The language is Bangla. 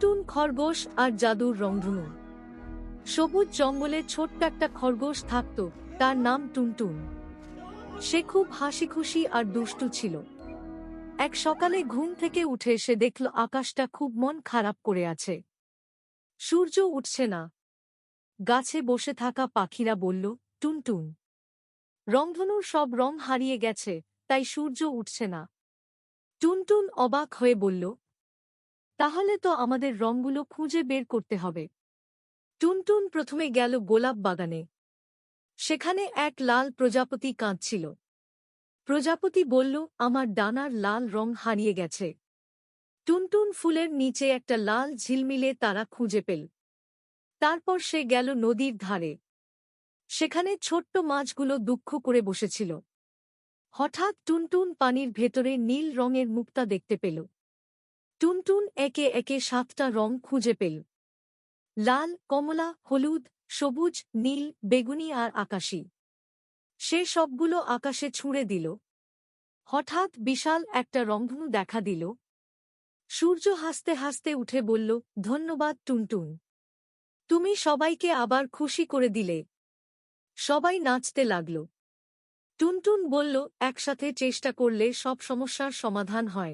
টুনটুন খরগোশ আর জাদুর রংধনু। সবুজ জঙ্গলে ছোট্ট একটা খরগোশ থাকত, তার নাম টুনটুন। সে খুব হাসিখুশি আর দুষ্টু ছিল। এক সকালে ঘুম থেকে উঠে সে দেখল আকাশটা খুব মন খারাপ করে আছে। সূর্য উঠছে না। গাছে বসে থাকা পাখিরা বলল, টুনটুন, রংধনুর সব রং হারিয়ে গেছে, তাই সূর্য উঠছে না। টুনটুন অবাক হয়ে বলল, তাহলে তো আমাদের রংগুলো খুঁজে বের করতে হবে। টুনটুন প্রথমে গেল গোলাপ বাগানে। সেখানে এক লাল প্রজাপতি কাঁদছিল। প্রজাপতি বলল, আমার ডানার লাল রং হারিয়ে গেছে। টুনটুন ফুলের নিচে একটা লাল ঝিলমিলে তারা খুঁজে পেল। তারপর সে গেল নদীর ধারে। সেখানে ছোট্ট মাছগুলো দুঃখ করে বসেছিল। হঠাৎ টুনটুন পানির ভেতরে নীল রঙের মুক্তা দেখতে পেল। টুনটুন একে একে 7টা রং খুঁজে পেল। লাল, কমলা, হলুদ, সবুজ, নীল, বেগুনি আর আকাশী। সে সবগুলো আকাশে ছুঁড়ে দিল। হঠাৎ বিশাল একটা রংধনু দেখা দিল। সূর্য হাসতে হাসতে উঠে বলল, ধন্যবাদ টুনটুন, তুমি সবাইকে আবার খুশি করে দিলে। সবাই নাচতে লাগল। টুনটুন বলল, একসাথে চেষ্টা করলে সব সমস্যার সমাধান হয়।